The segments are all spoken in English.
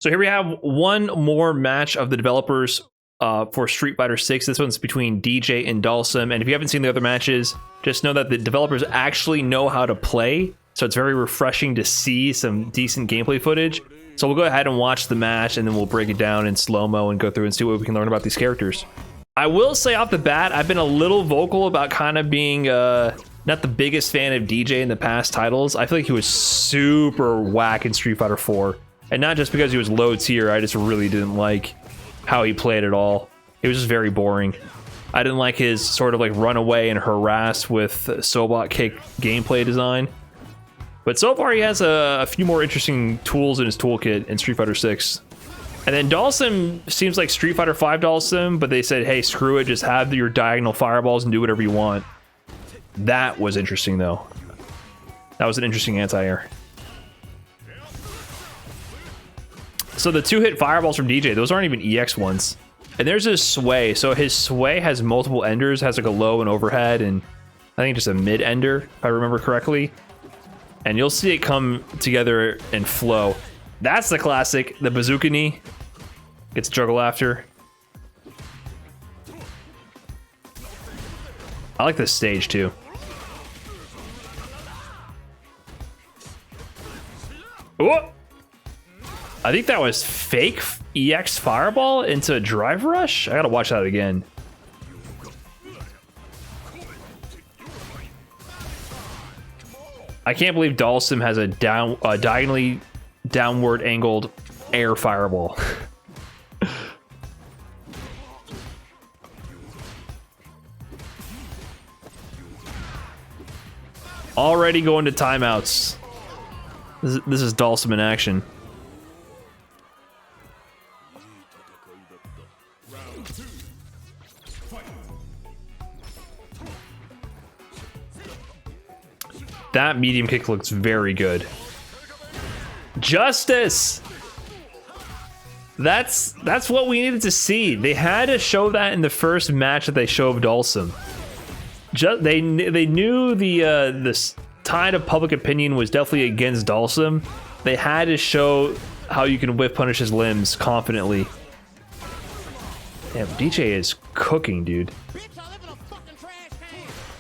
So here we have one more match of the developers for Street Fighter 6. This one's between Dee Jay and Dhalsim. And if you haven't seen the other matches, just know that the developers actually know how to play. So it's very refreshing to see some decent gameplay footage. So we'll go ahead and watch the match, and then we'll break it down in slow-mo and go through and see what we can learn about these characters. I will say off the bat, I've been a little vocal about kind of being not the biggest fan of Dee Jay in the past titles. I feel like he was super whack in Street Fighter 4. And not just because he was low tier, I just really didn't like how he played at all. It was just very boring. I didn't like his sort of like run away and harass with Sobot kick gameplay design. But so far he has a few more interesting tools in his toolkit in Street Fighter 6. And then Dhalsim seems like Street Fighter 5 Dhalsim, but they said, hey, screw it, just have your diagonal fireballs and do whatever you want. That was interesting though. That was an interesting anti-air. So the 2-hit fireballs from Dee Jay, those aren't even EX ones. And there's his sway. So his sway has multiple enders, has like a low and overhead, and I think just a mid ender, if I remember correctly. And you'll see it come together and flow. That's the classic, the bazooka knee. Gets juggle after. I like this stage too. Oh! I think that was fake EX fireball into a drive rush. I gotta watch that again. I can't believe Dhalsim has a diagonally downward angled air fireball. Already going to timeouts. This is Dhalsim in action. That medium kick looks very good. Justice! That's what we needed to see. They had to show that in the first match that they showed Dhalsim. They knew the tide of public opinion was definitely against Dhalsim. They had to show how you can whiff punish his limbs confidently. Damn, Dee Jay is cooking, dude.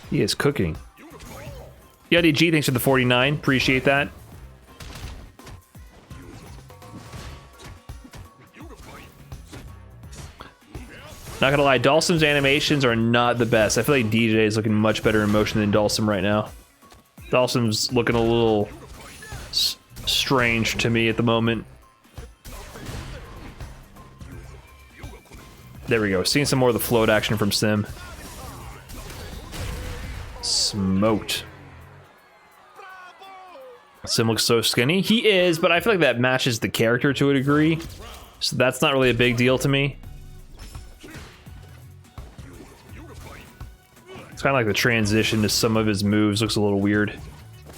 He is cooking. Yuddy G, thanks for the 49. Appreciate that. Not gonna lie, Dhalsim's animations are not the best. I feel like Dee Jay is looking much better in motion than Dhalsim right now. Dhalsim's looking a little strange to me at the moment. There we go. Seeing some more of the float action from Sim. Smoked. Sim looks so skinny. He is, but I feel like that matches the character to a degree. So that's not really a big deal to me. It's kind of like the transition to some of his moves looks a little weird.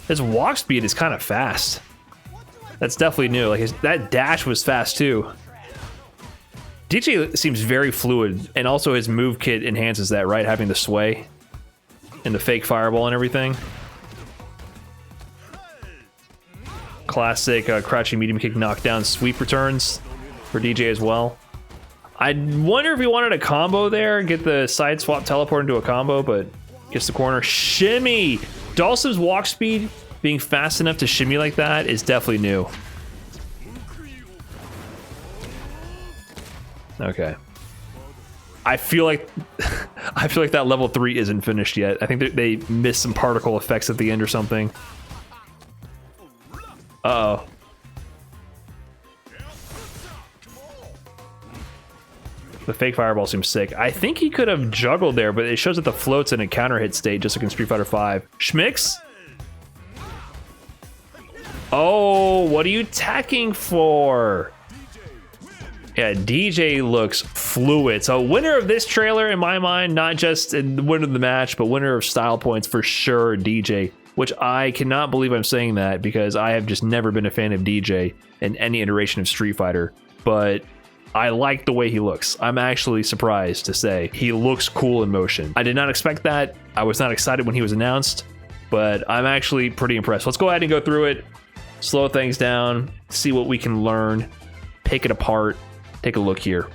His walk speed is kind of fast. That's definitely new. Like that dash was fast too. Dee Jay seems very fluid, and also his move kit enhances that, right? Having the sway and the fake fireball and everything. Classic crouching medium kick knockdown sweep returns for Dee Jay as well. I wonder if he wanted a combo there, get the side swap teleport into a combo, but gets the corner. Shimmy! Dhalsim's walk speed being fast enough to shimmy like that is definitely new. Okay. I feel like that level 3 isn't finished yet. I think they missed some particle effects at the end or something. Uh-oh. The fake fireball seems sick. I think he could have juggled there, but it shows that the float's in a counter hit state, just like in Street Fighter 5. Schmicks? Oh, what are you tacking for? Yeah, Dee Jay looks fluid. So winner of this trailer, in my mind, not just in the winner of the match, but winner of style points for sure, Dee Jay. Which I cannot believe I'm saying that, because I have just never been a fan of Dee Jay in any iteration of Street Fighter. But I like the way he looks. I'm actually surprised to say he looks cool in motion. I did not expect that. I was not excited when he was announced, but I'm actually pretty impressed. Let's go ahead and go through it, slow things down, see what we can learn, pick it apart, take a look here.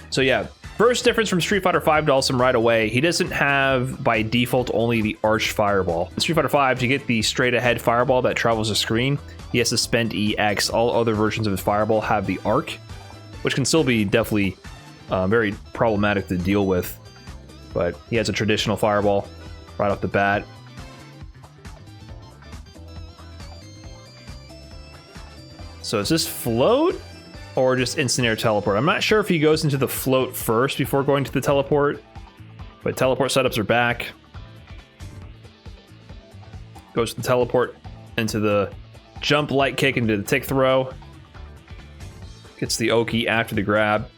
So yeah, first difference from Street Fighter V Dhalsim right away, he doesn't have by default only the arched fireball. In Street Fighter V, to get the straight ahead fireball that travels the screen, he has to spend EX. All other versions of his fireball have the arc, which can still be definitely very problematic to deal with. But he has a traditional fireball right off the bat. So is this float or just instant air teleport? I'm not sure if he goes into the float first before going to the teleport, but teleport setups are back. Goes to the teleport into the jump light kick into the tick throw. Gets the Oki after the grab.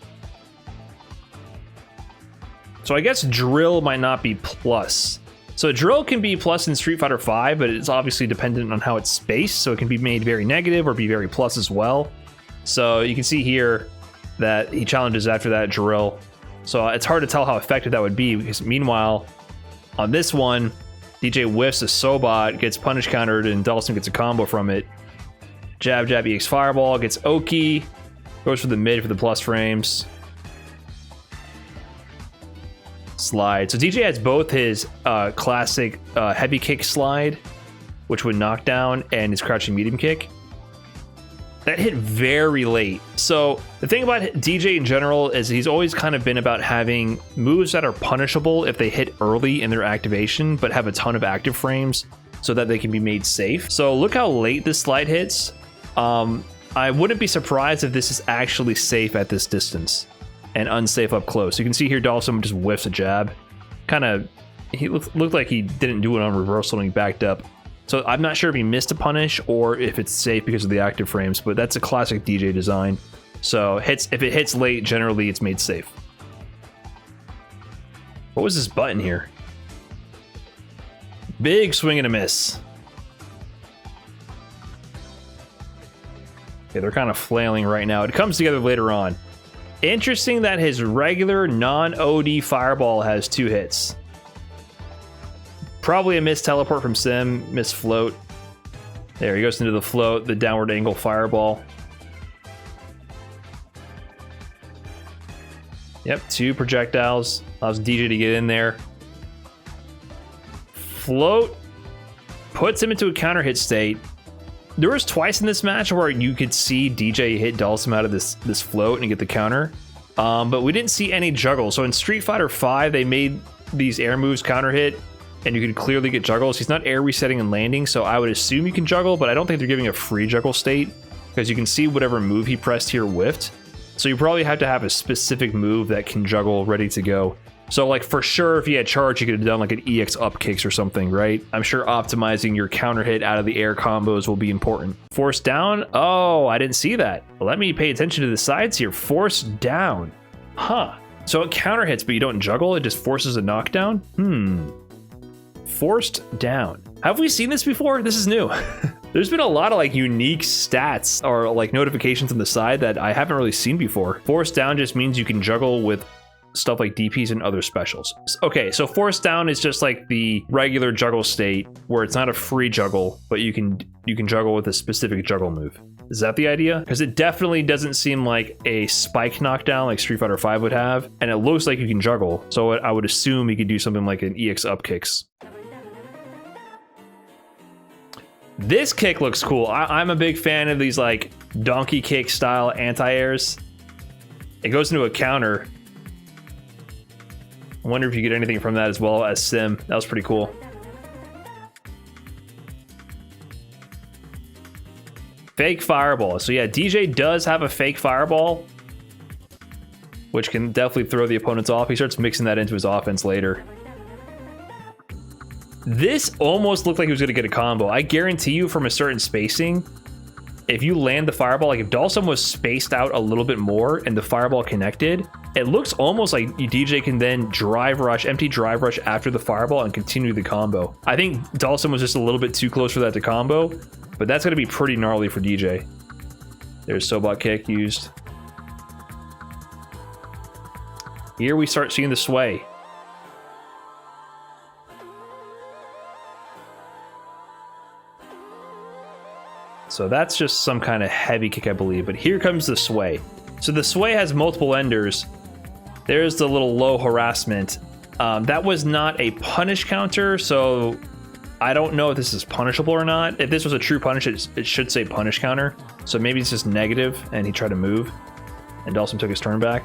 So I guess drill might not be plus. So drill can be plus in Street Fighter V, but it's obviously dependent on how it's spaced, so it can be made very negative or be very plus as well. So you can see here that he challenges after that drill. So it's hard to tell how effective that would be, because meanwhile, on this one, DJ whiffs a Sobot, gets punish countered, and Dhalsim gets a combo from it. Jab, jab, EX fireball, gets Oki, goes for the mid for the plus frames. Slide. So DJ has both his classic heavy kick slide, which would knock down, and his crouching medium kick. That hit very late. So the thing about DJ in general is he's always kind of been about having moves that are punishable if they hit early in their activation, but have a ton of active frames so that they can be made safe. So look how late this slide hits. I wouldn't be surprised if this is actually safe at this distance and unsafe up close. You can see here Dhalsim just whiffs a jab. Kind of, he looked like he didn't do it on reversal and he backed up. So I'm not sure if he missed a punish or if it's safe because of the active frames, but that's a classic DJ design. So if it hits late, generally it's made safe. What was this button here? Big swing and a miss. Okay, they're kind of flailing right now. It comes together later on. Interesting that his regular non-OD fireball has 2 hits. Probably a missed teleport from Sim, missed float. There, he goes into the float, the downward angle fireball. Yep, 2 projectiles. Allows DJ to get in there. Float puts him into a counter hit state. There was twice in this match where you could see DJ hit Dhalsim out of this float and get the counter. But we didn't see any juggle. So in Street Fighter V, they made these air moves counter hit, and you can clearly get juggles. He's not air resetting and landing, so I would assume you can juggle, but I don't think they're giving a free juggle state, because you can see whatever move he pressed here whiffed. So you probably have to have a specific move that can juggle ready to go. So like for sure, if he had charge, you could have done like an EX up kicks or something, right? I'm sure optimizing your counter hit out of the air combos will be important. Force down? Oh, I didn't see that. Let me pay attention to the sides here. Force down. Huh. So it counter hits, but you don't juggle? It just forces a knockdown? Forced down. Have we seen this before? This is new. There's been a lot of like unique stats or like notifications on the side that I haven't really seen before. Force down just means you can juggle with stuff like DPs and other specials. Okay, so force down is just like the regular juggle state where it's not a free juggle, but you can juggle with a specific juggle move. Is that the idea? Because it definitely doesn't seem like a spike knockdown like Street Fighter V would have, and it looks like you can juggle. So I would assume you could do something like an EX up kicks. This kick looks cool. I'm a big fan of these like donkey kick style anti-airs. It goes into a counter. I wonder if you get anything from that as well as Sim. That was pretty cool. Fake fireball. So yeah, DJ does have a fake fireball, which can definitely throw the opponents off. He starts mixing that into his offense later. This almost looked like he was going to get a combo. I guarantee you from a certain spacing, if you land the fireball, like if Dhalsim was spaced out a little bit more and the fireball connected, it looks almost like DJ can then drive rush, empty drive rush after the fireball and continue the combo. I think Dhalsim was just a little bit too close for that to combo, but that's going to be pretty gnarly for DJ. There's Sobot kick used. Here we start seeing the sway. So that's just some kind of heavy kick, I believe. But here comes the sway. So the sway has multiple enders. There's the little low harassment. That was not a punish counter, so I don't know if this is punishable or not. If this was a true punish, it should say punish counter. So maybe it's just negative, and he tried to move, and Dhalsim took his turn back.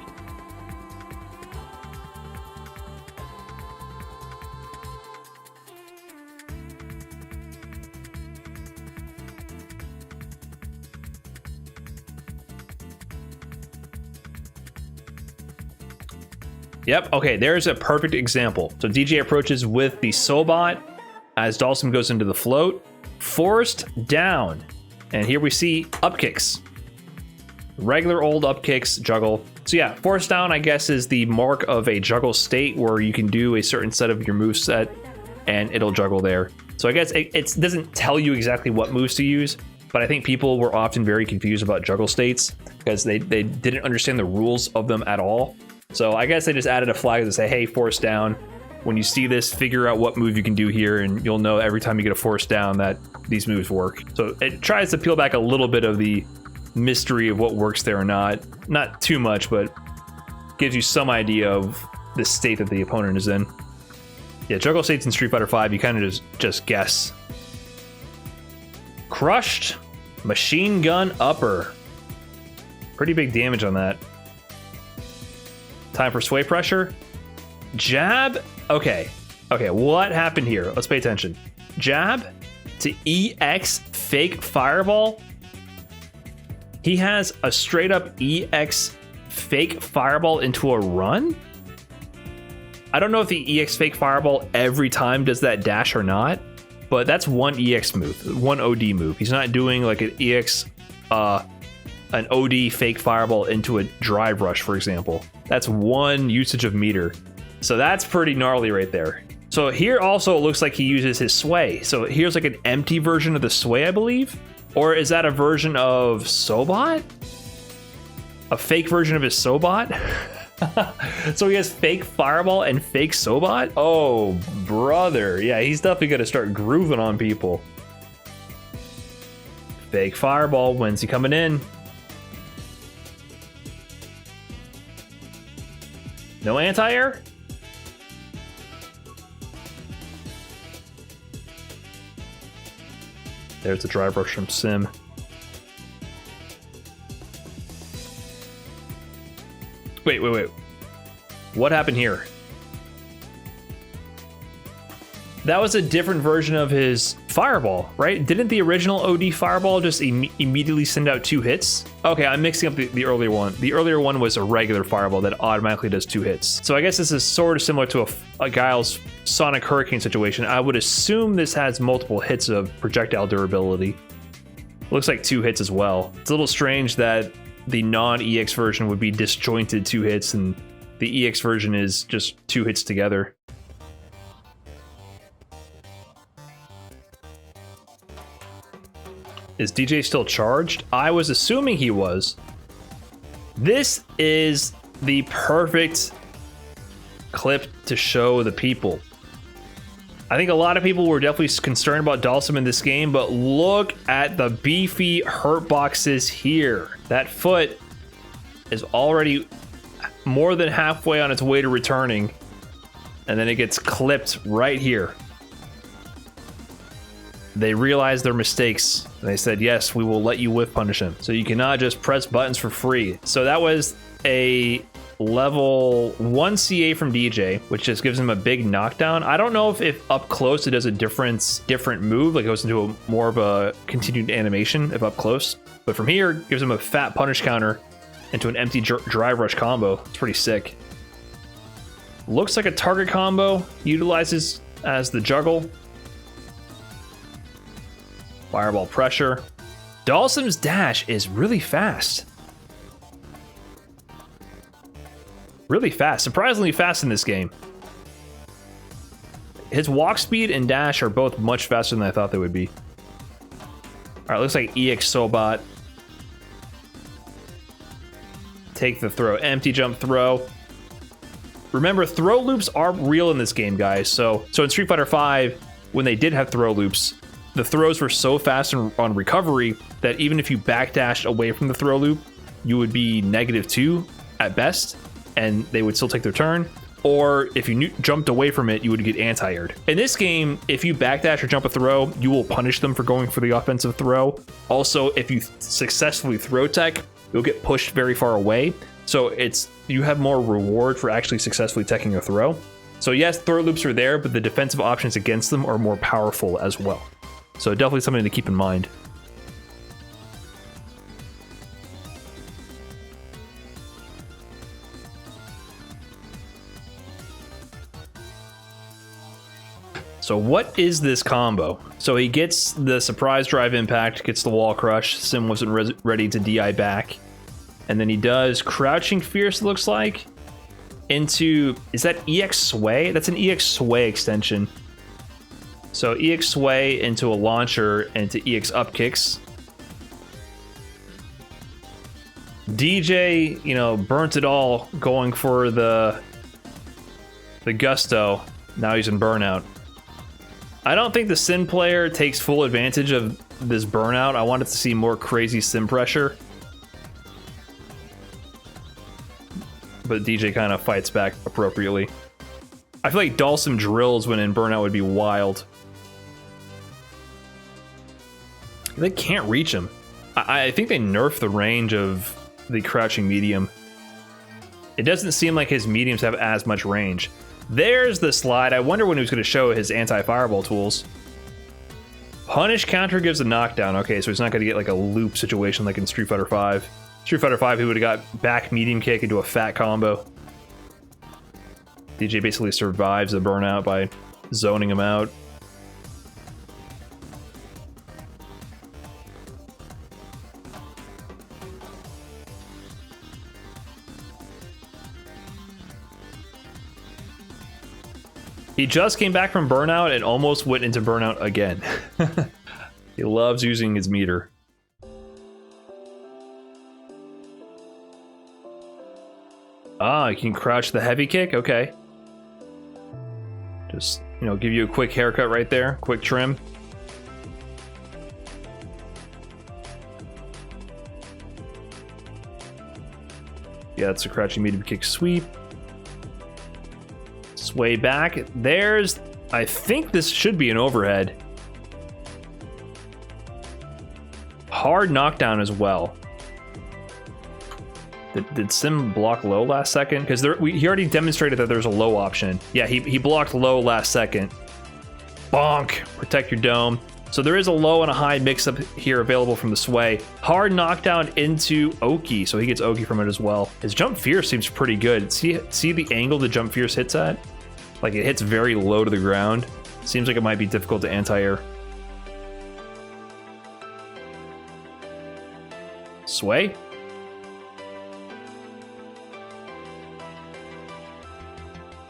Yep, okay, there's a perfect example. So DJ approaches with the Sobot as Dhalsim goes into the float. Forced down. And here we see up kicks. Regular old up kicks, juggle. So yeah, forced down, I guess, is the mark of a juggle state where you can do a certain set of your moveset and it'll juggle there. So I guess it doesn't tell you exactly what moves to use, but I think people were often very confused about juggle states because they didn't understand the rules of them at all. So I guess they just added a flag to say, hey, force down. When you see this, figure out what move you can do here, and you'll know every time you get a force down that these moves work. So it tries to peel back a little bit of the mystery of what works there or not. Not too much, but gives you some idea of the state that the opponent is in. Yeah, juggle states in Street Fighter V, you kind of just guess. Crushed machine gun upper. Pretty big damage on that. Time for sway pressure. Jab. Okay, what happened here? Let's pay attention. Jab to EX fake fireball. He has a straight up EX fake fireball into a run. I don't know if the EX fake fireball every time does that dash or not, but that's one EX move, one OD move. He's not doing like an EX, an OD fake fireball into a drive rush, for example. That's one usage of meter. So that's pretty gnarly right there. So here also it looks like he uses his sway. So here's like an empty version of the sway, I believe. Or is that a version of Sobot? A fake version of his Sobot? So he has fake fireball and fake Sobot? Oh, brother. Yeah, he's definitely gonna start grooving on people. Fake fireball. When's he coming in? No anti-air? There's the drive rush from Sim. Wait. What happened here? That was a different version of his fireball, right? Didn't the original OD fireball just immediately send out 2 hits? Okay, I'm mixing up the earlier one. The earlier one was a regular fireball that automatically does 2 hits. So I guess this is sort of similar to a Guile's Sonic Hurricane situation. I would assume this has multiple hits of projectile durability. Looks like 2 hits as well. It's a little strange that the non-EX version would be disjointed 2 hits and the EX version is just 2 hits together. Is DJ still charged? I was assuming he was. This is the perfect clip to show the people. I think a lot of people were definitely concerned about Dhalsim in this game, but look at the beefy hurt boxes here. That foot is already more than halfway on its way to returning, and then it gets clipped right here. They realized their mistakes, and they said, yes, we will let you whiff punish him. So you cannot just press buttons for free. So that was a level 1 CA from DJ, which just gives him a big knockdown. I don't know if up close it does a different move, like it goes into more of a continued animation if up close. But from here, gives him a fat punish counter into an empty drive rush combo. It's pretty sick. Looks like a target combo, utilizes as the juggle. Fireball pressure. Dhalsim's dash is really fast. Really fast. Surprisingly fast in this game. His walk speed and dash are both much faster than I thought they would be. Alright, looks like EX Sobot. Take the throw. Empty jump throw. Remember, throw loops are real in this game, guys. So in Street Fighter V, when they did have throw loops, the throws were so fast on recovery that even if you backdashed away from the throw loop, you would be -2 at best, and they would still take their turn. Or if you jumped away from it, you would get anti-aired. In this game, if you backdash or jump a throw, you will punish them for going for the offensive throw. Also, if you successfully throw tech, you'll get pushed very far away. So you have more reward for actually successfully teching a throw. So yes, throw loops are there, but the defensive options against them are more powerful as well. So definitely something to keep in mind. So what is this combo? So he gets the surprise drive impact, gets the wall crush. Sim wasn't ready to DI back. And then he does crouching fierce, looks like, into, is that EX sway? That's an EX sway extension. So EX sway into a launcher and to EX up kicks. DJ, burnt it all going for the gusto. Now he's in burnout. I don't think the Sim player takes full advantage of this burnout. I wanted to see more crazy Sim pressure. But DJ kind of fights back appropriately. I feel like Dhalsim drills when in burnout would be wild. They can't reach him. I think they nerfed the range of the crouching medium. It doesn't seem like his mediums have as much range. There's the slide. I wonder when he was going to show his anti-fireball tools. Punish counter gives a knockdown. Okay, so he's not going to get like a loop situation like in Street Fighter V. Street Fighter V, he would have got back medium kick into a fat combo. DJ basically survives the burnout by zoning him out. He just came back from burnout and almost went into burnout again. He loves using his meter. Ah, you can crouch the heavy kick? Okay. Just, give you a quick haircut right there. Quick trim. Yeah, that's a crouching medium kick sweep. Sway back. There's... I think this should be an overhead. Hard knockdown as well. Did Sim block low last second? Because he already demonstrated that there's a low option. Yeah, he blocked low last second. Bonk! Protect your dome. So there is a low and a high mix-up here available from the sway. Hard knockdown into Oki, so he gets Oki from it as well. His jump fierce seems pretty good. See the angle the jump fierce hits at? Like, it hits very low to the ground. Seems like it might be difficult to anti-air. Sway?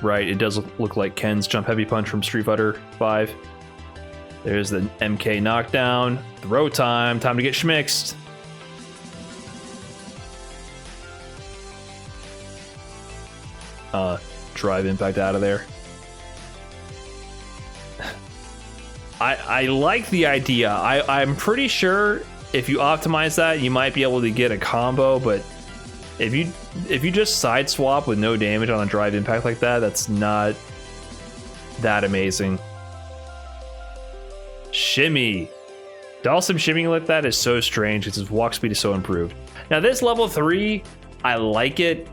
Right, it does look like Ken's jump heavy punch from Street Fighter V. There's the MK knockdown. Throw time. Time to get schmixed. Drive impact out of there. I like the idea. I'm pretty sure if you optimize that, you might be able to get a combo, but if you just side swap with no damage on a drive impact like that, that's not that amazing. Shimmy. Dhalsim shimmying like that is so strange because his walk speed is so improved. Now this level 3, I like it.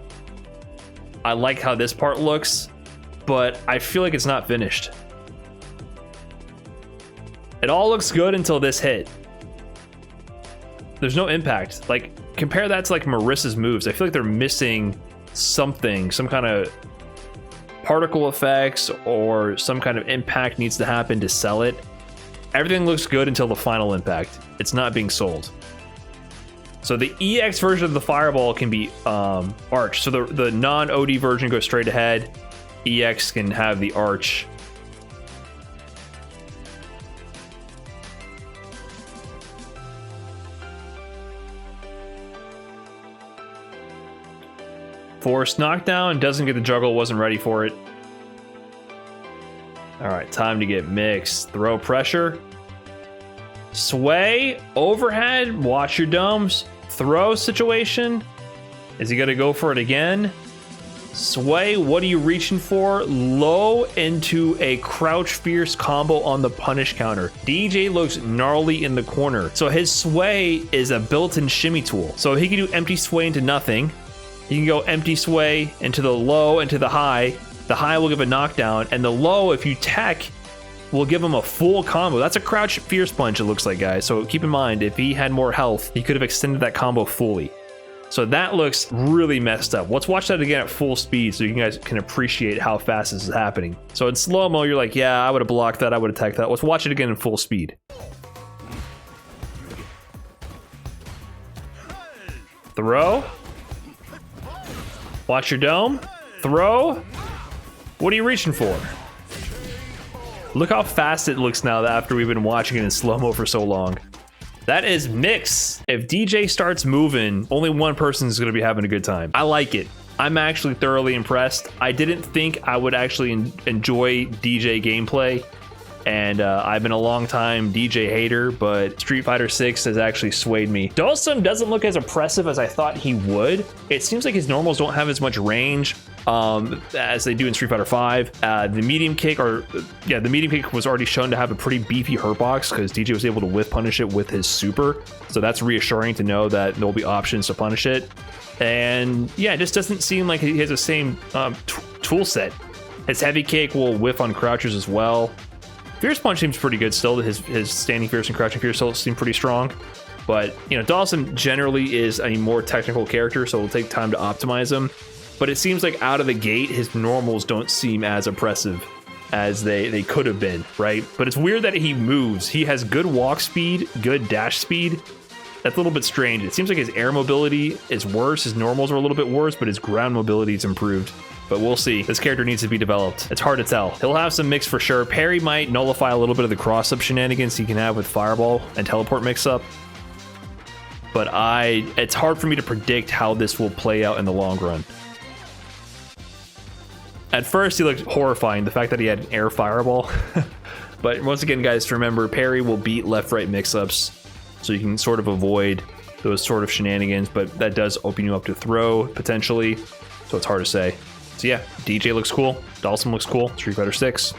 I like how this part looks, but I feel like it's not finished. It all looks good until this hit. There's no impact. Like, compare that to like Marissa's moves. I feel like they're missing something, some kind of particle effects or some kind of impact needs to happen to sell it. Everything looks good until the final impact. It's not being sold. So the EX version of the fireball can be arch. So the non-OD version goes straight ahead. EX can have the arch. Forced knockdown, doesn't get the juggle, wasn't ready for it. All right, time to get mixed. Throw pressure. Sway, overhead, watch your domes. Throw situation. Is he gonna go for it again? Sway, what are you reaching for? Low into a crouch fierce combo on the punish counter. DJ looks gnarly in the corner. So his sway is a built-in shimmy tool. So he can do empty sway into nothing. You can go empty sway into the low, into the high. The high will give a knockdown, and the low, if you tech, will give him a full combo. That's a crouch fierce punch, it looks like, guys. So keep in mind, if he had more health, he could have extended that combo fully. So that looks really messed up. Let's watch that again at full speed so you guys can appreciate how fast this is happening. So in slow-mo, you're like, yeah, I would have blocked that, I would have teched that. Let's watch it again in full speed. Throw. Watch your dome. Throw. What are you reaching for? Look how fast it looks now after we've been watching it in slow-mo for so long. That is mix. If DJ starts moving, only one person is going to be having a good time. I like it. I'm actually thoroughly impressed. I didn't think I would actually enjoy DJ gameplay, and I've been a long time DJ hater, but Street Fighter 6 has actually swayed me. Dhalsim doesn't look as impressive as I thought he would. It seems like his normals don't have as much range as they do in Street Fighter 5. The medium kick, the medium kick was already shown to have a pretty beefy hurt box because DJ was able to whiff punish it with his super. So that's reassuring to know that there'll be options to punish it. And yeah, it just doesn't seem like he has the same tool set. His heavy kick will whiff on crouchers as well. Fierce punch seems pretty good still. His standing fierce and crouching fierce still seem pretty strong. But, you know, Dhalsim generally is a more technical character, so it'll take time to optimize him. But it seems like out of the gate, his normals don't seem as oppressive as they could have been, right? But it's weird that he moves. He has good walk speed, good dash speed. That's a little bit strange. It seems like his air mobility is worse. His normals are a little bit worse, but his ground mobility is improved. But we'll see. This character needs to be developed. It's hard to tell. He'll have some mix for sure. Parry might nullify a little bit of the cross-up shenanigans he can have with Fireball and Teleport mix-up. But it's hard for me to predict how this will play out in the long run. At first, he looked horrifying, the fact that he had an air Fireball. But once again, guys, remember, parry will beat left-right mix-ups, so you can sort of avoid those sort of shenanigans, but that does open you up to throw, potentially, so it's hard to say. So yeah, DJ looks cool, Dhalsim looks cool, Street Fighter 6.